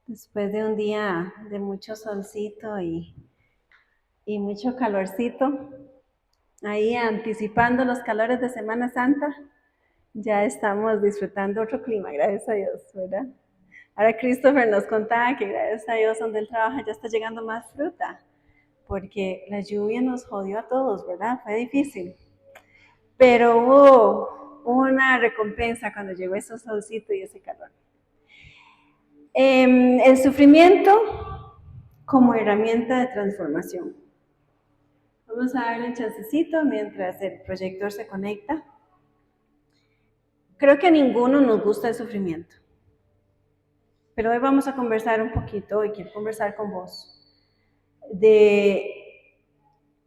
Después de un día de mucho solcito y mucho calorcito, ahí anticipando los calores de Semana Santa, ya estamos disfrutando otro clima, gracias a Dios, ¿verdad? Ahora Christopher nos contaba que gracias a Dios donde él trabaja ya está llegando más fruta, porque la lluvia nos jodió a todos, ¿verdad? Fue difícil. Pero hubo una recompensa cuando llegó ese solcito y ese calor. El sufrimiento como herramienta de transformación. Vamos a darle un chancecito mientras el proyector se conecta. Creo que a ninguno nos gusta el sufrimiento, pero hoy vamos a conversar un poquito y quiero conversar con vos de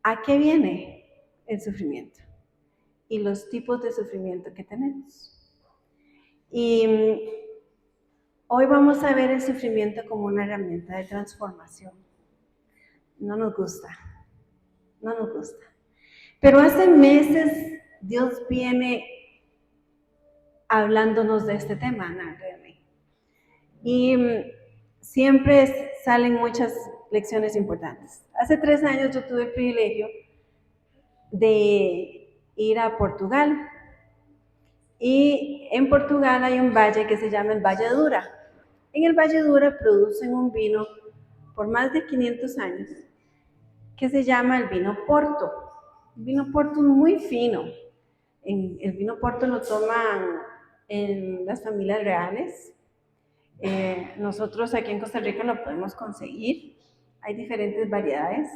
a qué viene el sufrimiento y los tipos de sufrimiento que tenemos. Y hoy vamos a ver el sufrimiento como una herramienta de transformación. No nos gusta, no nos gusta. Pero hace meses Dios viene hablándonos de este tema, Ana, realmente. Y siempre salen muchas lecciones importantes. Hace 3 años yo tuve el privilegio de ir a Portugal. Y en Portugal hay un valle que se llama el Valle Dura. En el Valle Dura producen un vino por más de 500 años que se llama el vino Porto. El vino Porto es muy fino. El vino Porto lo toman en las familias reales. Nosotros aquí en Costa Rica lo podemos conseguir. Hay diferentes variedades.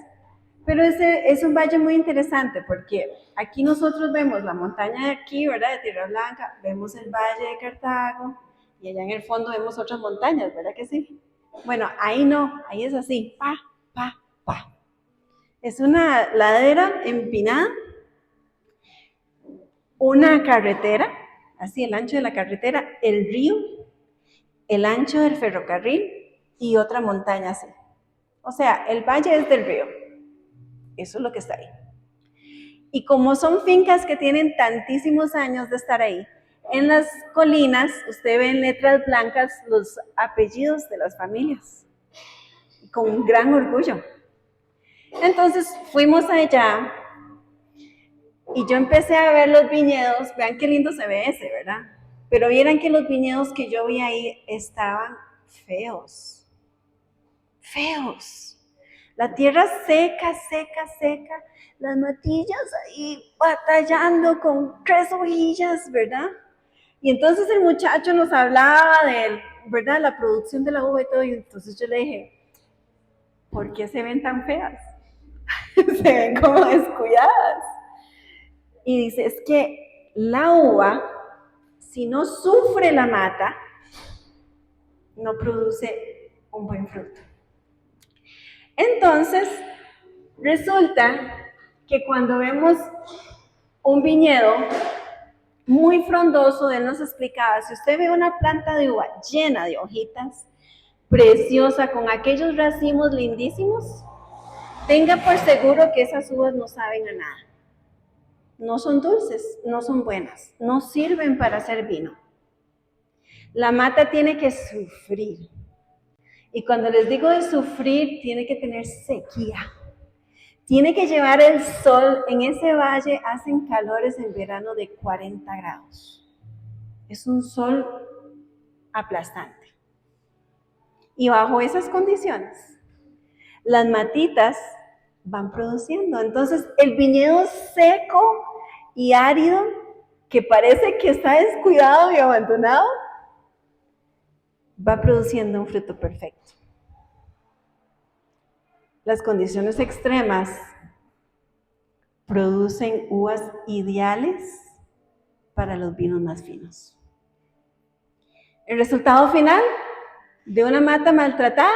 Pero es un valle muy interesante porque aquí nosotros vemos la montaña de aquí, ¿verdad? De Tierra Blanca, vemos el valle de Cartago y allá en el fondo vemos otras montañas, ¿verdad que sí? Bueno, ahí no, ahí es así, pa, pa, pa. Es una ladera empinada, una carretera, así el ancho de la carretera, el río, el ancho del ferrocarril y otra montaña así. O sea, el valle es del río. Eso es lo que está ahí. Y como son fincas que tienen tantísimos años de estar ahí, en las colinas usted ve en letras blancas los apellidos de las familias, con un gran orgullo. Entonces fuimos allá y yo empecé a ver los viñedos, vean qué lindo se ve ese, ¿verdad? Pero vieran que los viñedos que yo vi ahí estaban feos, feos. La tierra seca, seca, seca, las matillas ahí batallando con 3 hojillas, ¿verdad? Y entonces el muchacho nos hablaba de, ¿verdad?, la producción de la uva y todo, y entonces yo le dije, ¿por qué se ven tan feas? Se ven como descuidadas. Y dice, es que la uva, si no sufre la mata, no produce un buen fruto. Entonces, resulta que cuando vemos un viñedo muy frondoso, él nos explicaba, si usted ve una planta de uva llena de hojitas, preciosa, con aquellos racimos lindísimos, tenga por seguro que esas uvas no saben a nada. No son dulces, no son buenas, no sirven para hacer vino. La mata tiene que sufrir. Y cuando les digo de sufrir, tiene que tener sequía. Tiene que llevar el sol. En ese valle hacen calores en verano de 40 grados. Es un sol aplastante. Y bajo esas condiciones, las matitas van produciendo. Entonces, el viñedo seco y árido, que parece que está descuidado y abandonado, va produciendo un fruto perfecto. Las condiciones extremas producen uvas ideales para los vinos más finos. El resultado final de una mata maltratada,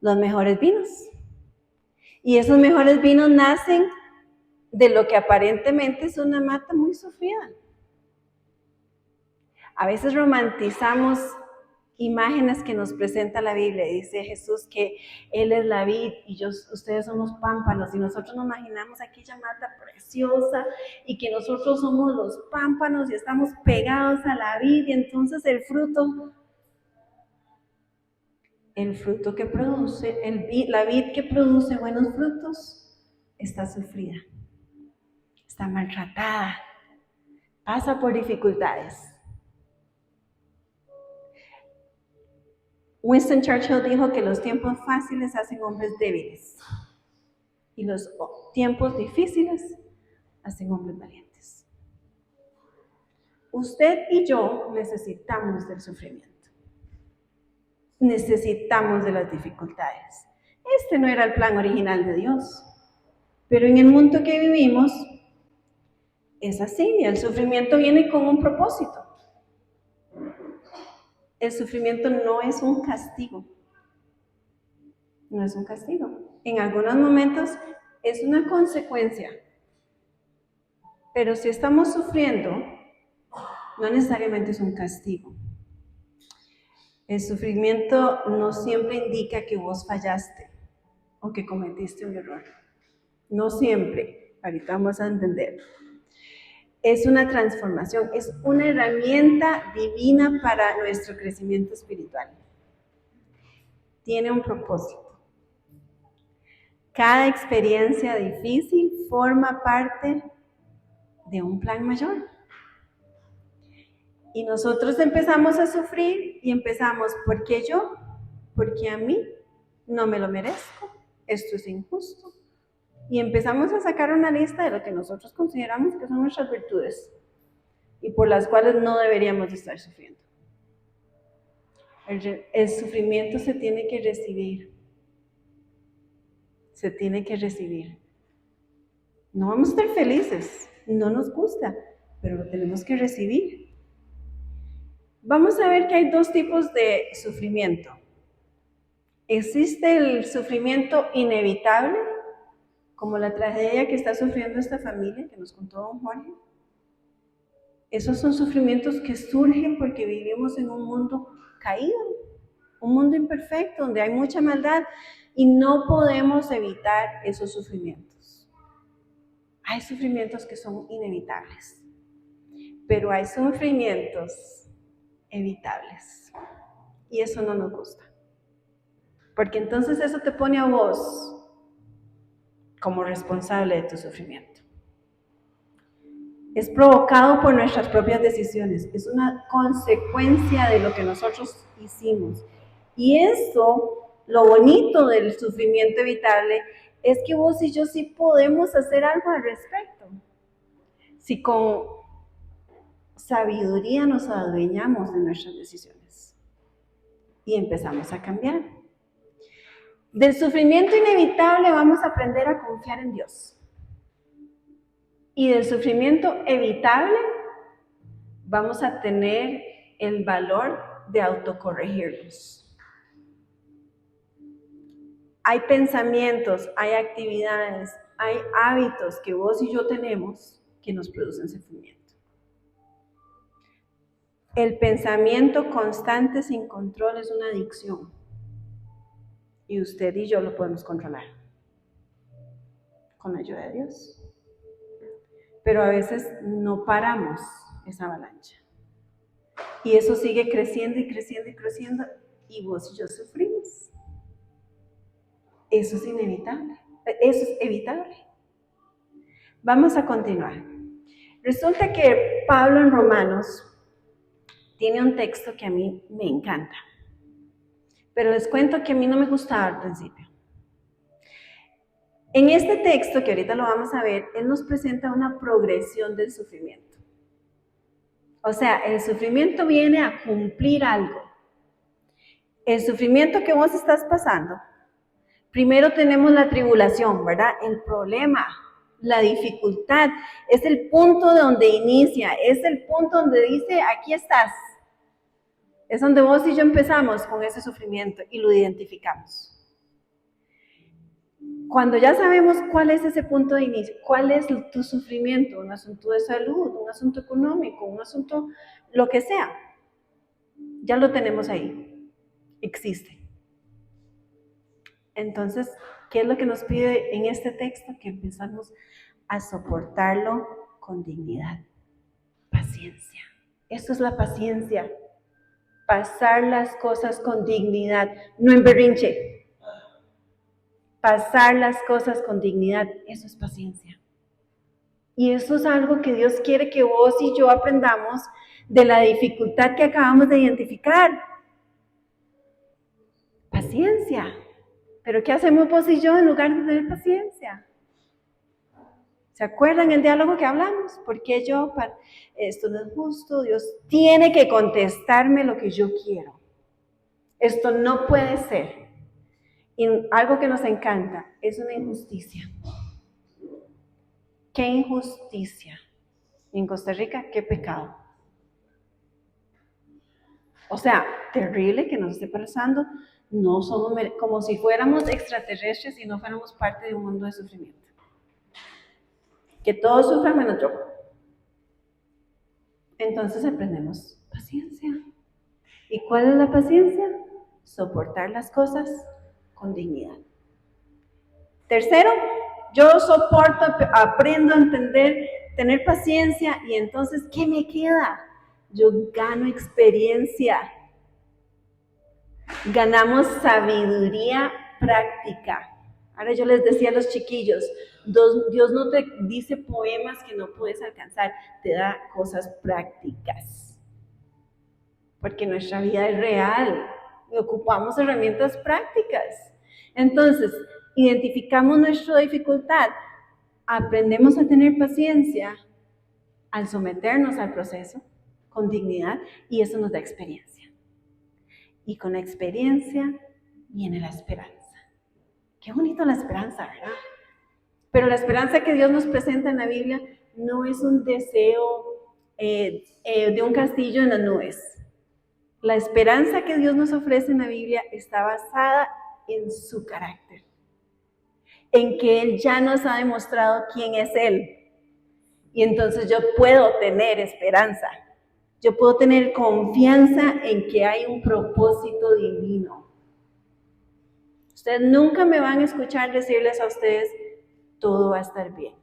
los mejores vinos. Y esos mejores vinos nacen de lo que aparentemente es una mata muy sufrida. A veces romantizamos imágenes que nos presenta la Biblia. Dice Jesús que Él es la vid y ustedes son los pámpanos. Y nosotros nos imaginamos aquella mata preciosa y que nosotros somos los pámpanos y estamos pegados a la vid y entonces el fruto el fruto que produce, la vid que produce buenos frutos, está sufrida, está maltratada, pasa por dificultades. Winston Churchill dijo que los tiempos fáciles hacen hombres débiles y los tiempos difíciles hacen hombres valientes. Usted y yo necesitamos del sufrimiento. Necesitamos de las dificultades. Este no era el plan original de Dios, pero en el mundo que vivimos es así. El sufrimiento viene con un propósito. El sufrimiento no es un castigo. No es un castigo. En algunos momentos es una consecuencia. Pero si estamos sufriendo, no necesariamente es un castigo. El sufrimiento no siempre indica que vos fallaste o que cometiste un error. No siempre. Ahorita vamos a entender. Es una transformación, es una herramienta divina para nuestro crecimiento espiritual. Tiene un propósito. Cada experiencia difícil forma parte de un plan mayor. Y nosotros empezamos a sufrir y empezamos, ¿por qué yo? Porque a mí no me lo merezco, esto es injusto. Y empezamos a sacar una lista de lo que nosotros consideramos que son nuestras virtudes y por las cuales no deberíamos estar sufriendo. El sufrimiento se tiene que recibir. Se tiene que recibir. No vamos a estar felices, no nos gusta, pero lo tenemos que recibir. Vamos a ver que hay dos tipos de sufrimiento. Existe el sufrimiento inevitable, como la tragedia que está sufriendo esta familia que nos contó don Jorge. Esos son sufrimientos que surgen porque vivimos en un mundo caído, un mundo imperfecto, donde hay mucha maldad y no podemos evitar esos sufrimientos. Hay sufrimientos que son inevitables, pero hay sufrimientos evitables y eso no nos gusta, porque entonces eso te pone a vos como responsable de tu sufrimiento. Es provocado por nuestras propias decisiones, es una consecuencia de lo que nosotros hicimos. Y eso, lo bonito del sufrimiento evitable, es que vos y yo sí podemos hacer algo al respecto. Si con sabiduría nos adueñamos de nuestras decisiones y empezamos a cambiar. Del sufrimiento inevitable vamos a aprender a confiar en Dios. Y del sufrimiento evitable vamos a tener el valor de autocorregirnos. Hay pensamientos, hay actividades, hay hábitos que vos y yo tenemos que nos producen sufrimiento. El pensamiento constante sin control es una adicción. Y usted y yo lo podemos controlar con la ayuda de Dios. Pero a veces no paramos esa avalancha. Y eso sigue creciendo y creciendo y creciendo y vos y yo sufrimos. Eso es inevitable, eso es evitable. Vamos a continuar. Resulta que Pablo en Romanos tiene un texto que a mí me encanta. Pero les cuento que a mí no me gustaba al principio. En este texto, que ahorita lo vamos a ver, él nos presenta una progresión del sufrimiento. O sea, el sufrimiento viene a cumplir algo. El sufrimiento que vos estás pasando, primero tenemos la tribulación, ¿verdad? El problema, la dificultad, es el punto de donde inicia, es el punto donde dice, aquí estás. Es donde vos y yo empezamos con ese sufrimiento y lo identificamos. Cuando ya sabemos cuál es ese punto de inicio, cuál es tu sufrimiento, un asunto de salud, un asunto económico, un asunto, lo que sea, ya lo tenemos ahí, existe. Entonces, ¿qué es lo que nos pide en este texto? Que empezamos a soportarlo con dignidad, paciencia. Esto es la paciencia. pasar las cosas con dignidad, no en berrinche. Pasar las cosas con dignidad, eso es paciencia. Y eso es algo que Dios quiere que vos y yo aprendamos de la dificultad que acabamos de identificar. Paciencia. Pero ¿qué hacemos vos y yo en lugar de tener paciencia? ¿Se acuerdan el diálogo que hablamos? ¿Por qué yo? Esto no es justo. Dios tiene que contestarme lo que yo quiero. Esto no puede ser. Y algo que nos encanta es una injusticia. ¿Qué injusticia? Y en Costa Rica, ¿qué pecado? O sea, terrible que nos esté pasando. No somos como si fuéramos extraterrestres y no fuéramos parte de un mundo de sufrimiento. Que todos sufran menos yo. Entonces aprendemos paciencia. ¿Y cuál es la paciencia? Soportar las cosas con dignidad. Tercero, yo soporto, aprendo a entender, tener paciencia y entonces, ¿qué me queda? Yo gano experiencia. Ganamos sabiduría práctica. Ahora yo les decía a los chiquillos, Dios no te dice poemas que no puedes alcanzar, te da cosas prácticas. Porque nuestra vida es real y ocupamos herramientas prácticas. Entonces, identificamos nuestra dificultad, aprendemos a tener paciencia al someternos al proceso con dignidad y eso nos da experiencia. Y con la experiencia viene la esperanza. Qué bonito la esperanza, ¿verdad? Pero la esperanza que Dios nos presenta en la Biblia no es un deseo de un castillo en las nubes. La esperanza que Dios nos ofrece en la Biblia está basada en su carácter, en que Él ya nos ha demostrado quién es Él. Y entonces yo puedo tener esperanza. Yo puedo tener confianza en que hay un propósito divino. Ustedes nunca me van a escuchar decirles a ustedes, todo va a estar bien.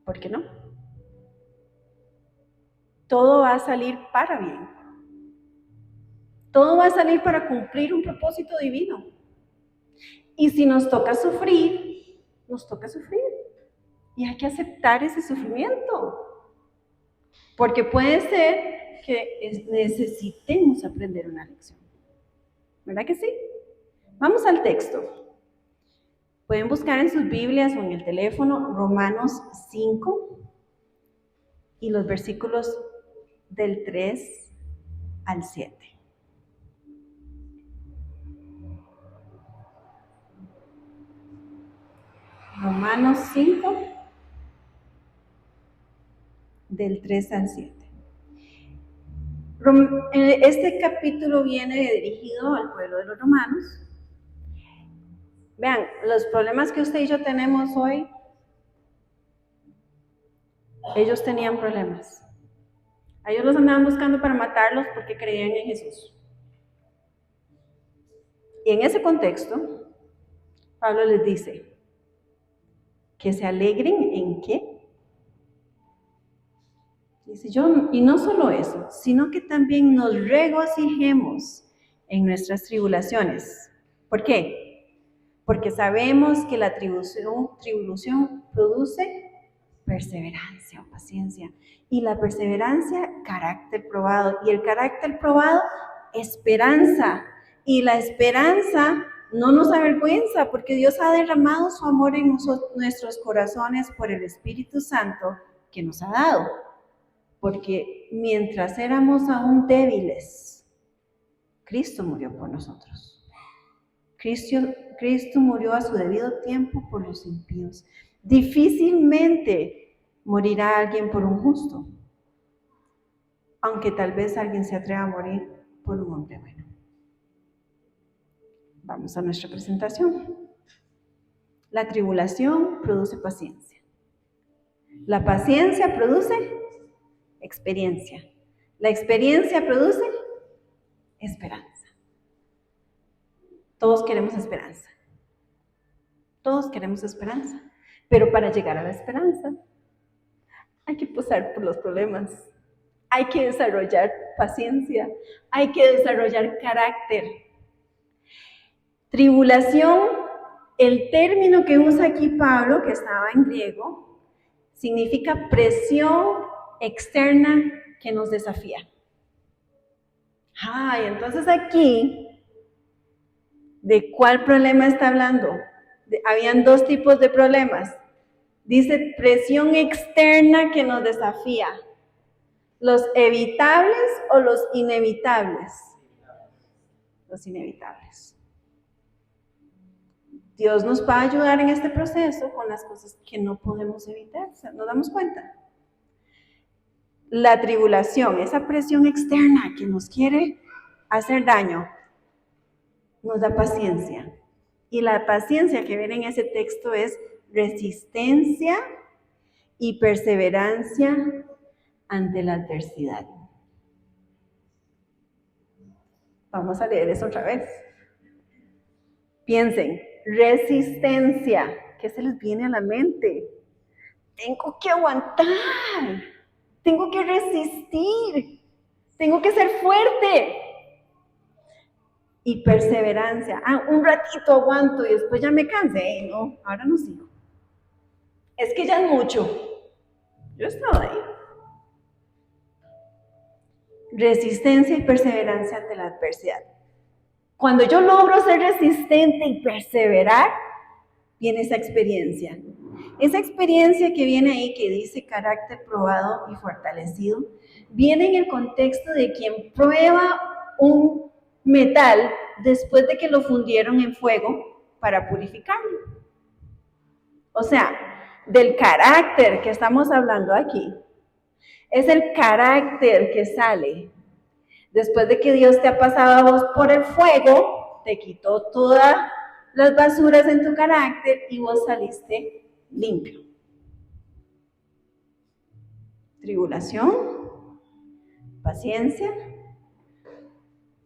¿Por qué no? Todo va a salir para bien. Todo va a salir para cumplir un propósito divino. Y si nos toca sufrir, nos toca sufrir. Y hay que aceptar ese sufrimiento. Porque puede ser que necesitemos aprender una lección. ¿Verdad que sí? Vamos al texto. Pueden buscar en sus Biblias o en el teléfono Romanos 5 y los versículos del 3 al 7. Romanos 5, del 3 al 7. Este capítulo viene dirigido al pueblo de los romanos. Vean, los problemas que usted y yo tenemos hoy, ellos tenían problemas. A ellos los andaban buscando para matarlos porque creían en Jesús. Y en ese contexto, Pablo les dice que se alegren en qué. Dice yo, y no solo eso, sino que también nos regocijemos en nuestras tribulaciones. ¿Por qué? Porque sabemos que la tribulación produce perseverancia o paciencia. Y la perseverancia, carácter probado. Y el carácter probado, esperanza. Y la esperanza no nos avergüenza porque Dios ha derramado su amor en nuestros corazones por el Espíritu Santo que nos ha dado. Porque mientras éramos aún débiles, Cristo murió por nosotros. Cristo murió a su debido tiempo por los impíos. Difícilmente morirá alguien por un justo, aunque tal vez alguien se atreva a morir por un hombre bueno. Vamos a nuestra presentación. La tribulación produce paciencia. La paciencia produce experiencia. La experiencia produce esperanza. Todos queremos esperanza. Todos queremos esperanza. Pero para llegar a la esperanza hay que pasar por los problemas. hay que desarrollar paciencia, hay que desarrollar carácter. Tribulación, el término que usa aquí Pablo, que estaba en griego, significa presión externa que nos desafía. Y entonces aquí, ¿de cuál problema está hablando? Habían dos tipos de problemas. Dice presión externa que nos desafía. ¿Los evitables o los inevitables? Los inevitables. Dios nos va a ayudar en este proceso con las cosas que no podemos evitar. ¿Nos damos cuenta? La tribulación, esa presión externa que nos quiere hacer daño, nos da paciencia. Y la paciencia que viene en ese texto es resistencia y perseverancia ante la adversidad. Vamos a leer eso otra vez. Piensen, resistencia, ¿qué se les viene a la mente? Tengo que aguantar, tengo que resistir, tengo que ser fuerte. Y perseverancia, un ratito aguanto y después ya me cansé, no, ahora no sigo. Es que ya es mucho. Yo estaba ahí. Resistencia y perseverancia ante la adversidad. Cuando yo logro ser resistente y perseverar, viene esa experiencia. Esa experiencia que viene ahí, que dice carácter probado y fortalecido, viene en el contexto de quien prueba un metal después de que lo fundieron en fuego para purificarlo. O sea, del carácter que estamos hablando aquí, es el carácter que sale después de que Dios te ha pasado a vos por el fuego, te quitó todas las basuras en tu carácter y vos saliste limpio. Tribulación, paciencia,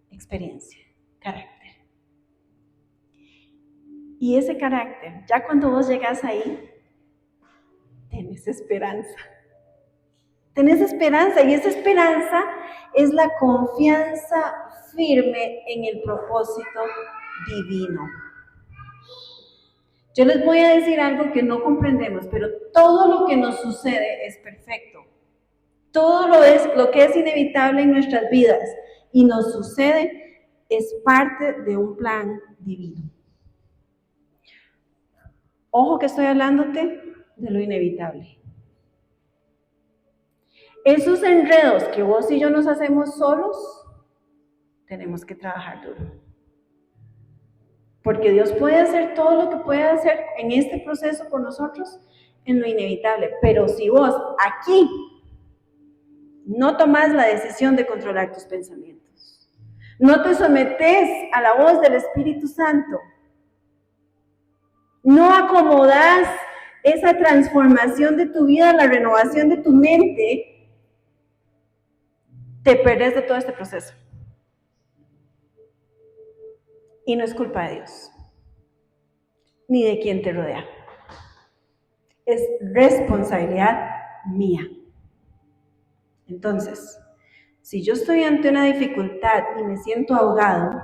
experiencia, carácter. Y ese carácter, ya cuando vos llegas ahí, tenés esperanza. Tenés esperanza y esa esperanza es la confianza firme en el propósito divino. Yo les voy a decir algo que no comprendemos, pero todo lo que nos sucede es perfecto. Todo lo que es inevitable en nuestras vidas y nos sucede es parte de un plan divino. Ojo que estoy hablándote de lo inevitable. Esos enredos que vos y yo nos hacemos solos, tenemos que trabajar duro. Porque Dios puede hacer todo lo que puede hacer en este proceso con nosotros en lo inevitable. Pero si vos aquí no tomás la decisión de controlar tus pensamientos, no te sometés a la voz del Espíritu Santo, no acomodás esa transformación de tu vida, la renovación de tu mente, te perdés de todo este proceso. Y no es culpa de Dios, ni de quien te rodea. Es responsabilidad mía. Entonces, si yo estoy ante una dificultad y me siento ahogado,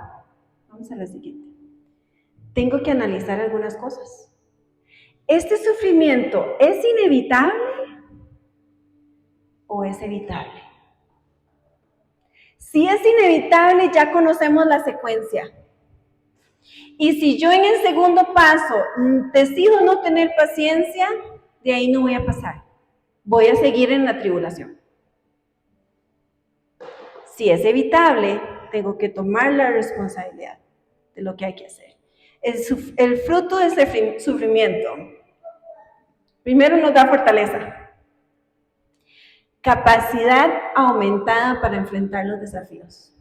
vamos a la siguiente. Tengo que analizar algunas cosas. ¿Este sufrimiento es inevitable o es evitable? Si es inevitable, ya conocemos la secuencia. Y si yo en el segundo paso decido no tener paciencia, de ahí no voy a pasar. Voy a seguir en la tribulación. Si es evitable, tengo que tomar la responsabilidad de lo que hay que hacer. El fruto de ese sufrimiento, primero nos da fortaleza, capacidad aumentada para enfrentar los desafíos.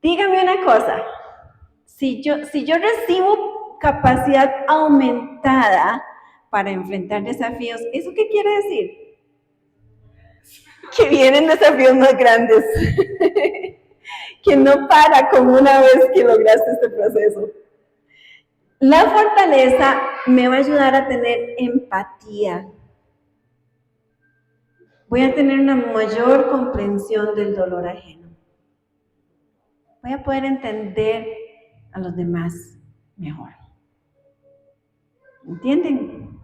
Dígame una cosa, si yo recibo capacidad aumentada para enfrentar desafíos, ¿eso qué quiere decir? Que vienen desafíos más grandes, que no para con una vez que lograste este proceso. La fortaleza me va a ayudar a tener empatía. Voy a tener una mayor comprensión del dolor ajeno. Voy a poder entender a los demás mejor. ¿Entienden?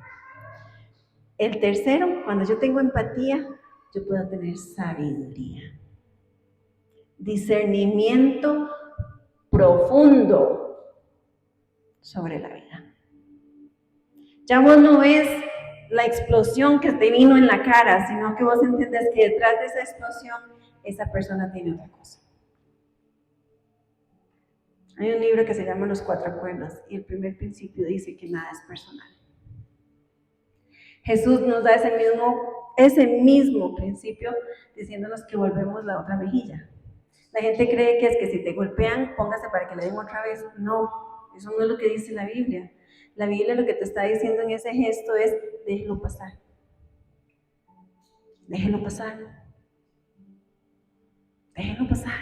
El tercero, cuando yo tengo empatía, yo puedo tener sabiduría. Discernimiento profundo sobre la vida. Ya vos no ves la explosión que te vino en la cara, sino que vos entiendes que detrás de esa explosión, esa persona tiene otra cosa. Hay un libro que se llama Los Cuatro Acuerdos y el primer principio dice que nada es personal. Jesús nos da ese mismo principio diciéndonos que volvemos la otra mejilla. La gente cree que es que si te golpean, póngase para que le den otra vez. No, eso no es lo que dice la Biblia. La Biblia lo que te está diciendo en ese gesto es, déjelo pasar. Déjelo pasar. Déjelo pasar.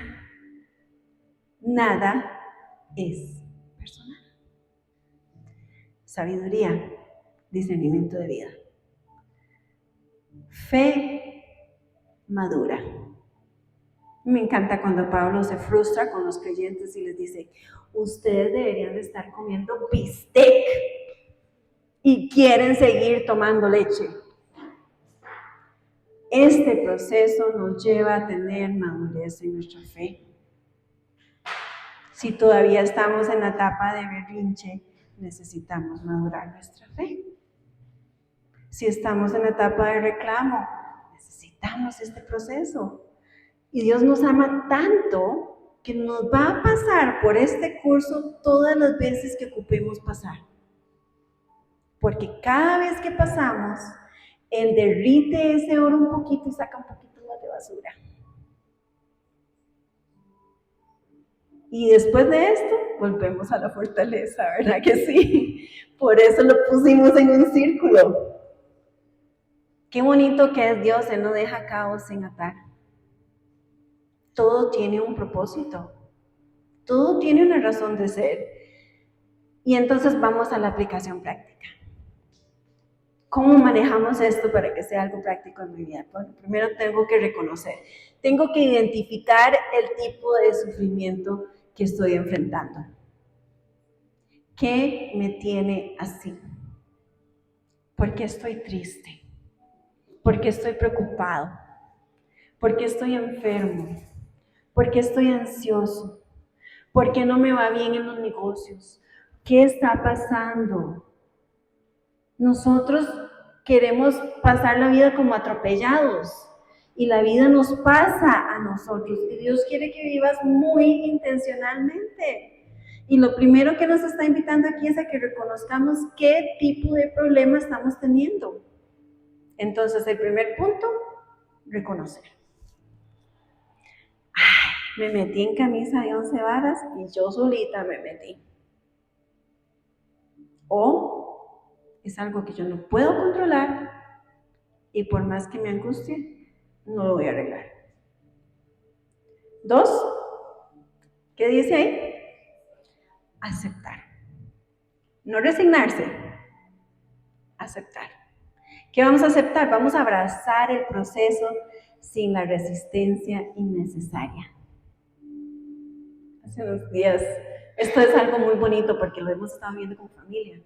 Nada es personal. Sabiduría, discernimiento de vida. Fe madura. Me encanta cuando Pablo se frustra con los creyentes y les dice, ustedes deberían de estar comiendo bistec y quieren seguir tomando leche. Este proceso nos lleva a tener madurez en nuestra fe. Si todavía estamos en la etapa de berrinche, necesitamos madurar nuestra fe. Si estamos en la etapa de reclamo, necesitamos este proceso. Y Dios nos ama tanto que nos va a pasar por este curso todas las veces que ocupemos pasar. Porque cada vez que pasamos, Él derrite ese oro un poquito y saca un poquito más de basura. Y después de esto, volvemos a la fortaleza, ¿verdad que sí? Por eso lo pusimos en un círculo. Qué bonito que es Dios, Él no deja caos sin atar. Todo tiene un propósito. Todo tiene una razón de ser. Y entonces vamos a la aplicación práctica. ¿Cómo manejamos esto para que sea algo práctico en mi vida? Bueno, primero tengo que reconocer, tengo que identificar el tipo de sufrimiento que estoy enfrentando. ¿Qué me tiene así? ¿Por qué estoy triste? ¿Por qué estoy preocupado? ¿Por qué estoy enfermo? ¿Por qué estoy ansioso? ¿Por qué no me va bien en los negocios? ¿Qué está pasando? Nosotros queremos pasar la vida como atropellados y la vida nos pasa a nosotros y Dios quiere que vivas muy intencionalmente. Y lo primero que nos está invitando aquí es a que reconozcamos qué tipo de problema estamos teniendo. Entonces, el primer punto, reconocer. Me metí en camisa de 11 varas y yo solita me metí. O es algo que yo no puedo controlar y por más que me angustie, no lo voy a arreglar. 2, ¿qué dice ahí? Aceptar. No resignarse, aceptar. ¿Qué vamos a aceptar? Vamos a abrazar el proceso sin la resistencia innecesaria. Hace unos días, esto es algo muy bonito porque lo hemos estado viendo como familia.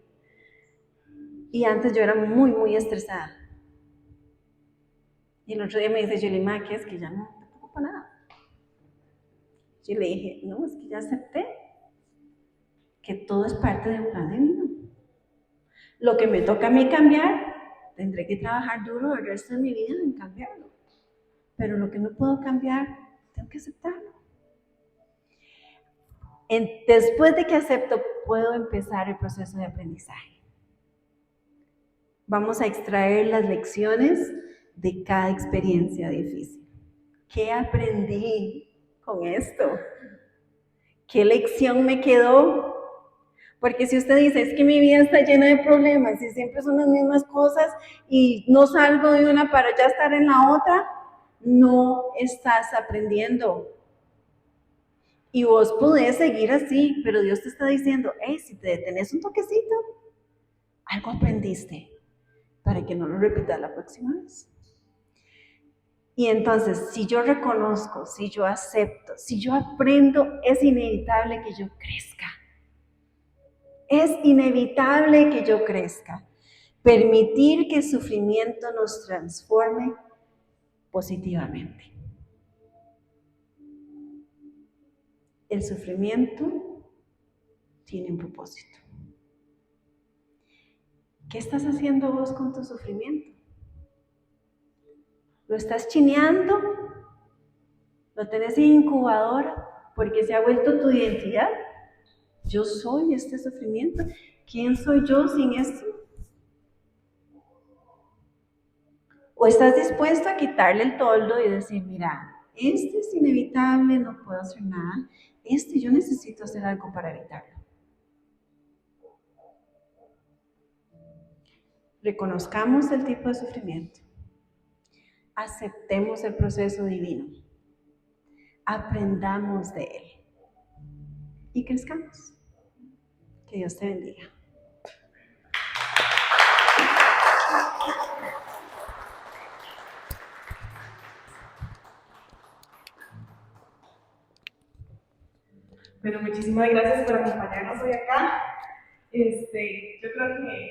Y antes yo era muy, muy estresada. Y el otro día me dice Yulima, ¿qué es? Que ya no te preocupa nada. Yo le dije, no, es que ya acepté que todo es parte de un plan divino. Lo que me toca a mí cambiar, tendré que trabajar duro el resto de mi vida en cambiarlo. Pero lo que no puedo cambiar, tengo que aceptarlo. Después de que acepto, puedo empezar el proceso de aprendizaje. Vamos a extraer las lecciones de cada experiencia difícil. ¿Qué aprendí con esto? ¿Qué lección me quedó? Porque si usted dice, es que mi vida está llena de problemas y siempre son las mismas cosas y no salgo de una para ya estar en la otra, no estás aprendiendo. Y vos podés seguir así, pero Dios te está diciendo, hey, si te detenés un toquecito, algo aprendiste para que no lo repitas la próxima vez. Y entonces, si yo reconozco, si yo acepto, si yo aprendo, es inevitable que yo crezca. Es inevitable que yo crezca. Permitir que el sufrimiento nos transforme positivamente. El sufrimiento tiene un propósito. ¿Qué estás haciendo vos con tu sufrimiento? ¿Lo estás chineando? ¿Lo tenés en incubadora porque se ha vuelto tu identidad? Yo soy este sufrimiento. ¿Quién soy yo sin esto? ¿O estás dispuesto a quitarle el toldo y decir, mira, este es inevitable, no puedo hacer nada, yo necesito hacer algo para evitarlo? Reconozcamos el tipo de sufrimiento, aceptemos el proceso divino, aprendamos de él y crezcamos. Que Dios te bendiga. Bueno, muchísimas gracias por acompañarnos hoy acá. Yo creo que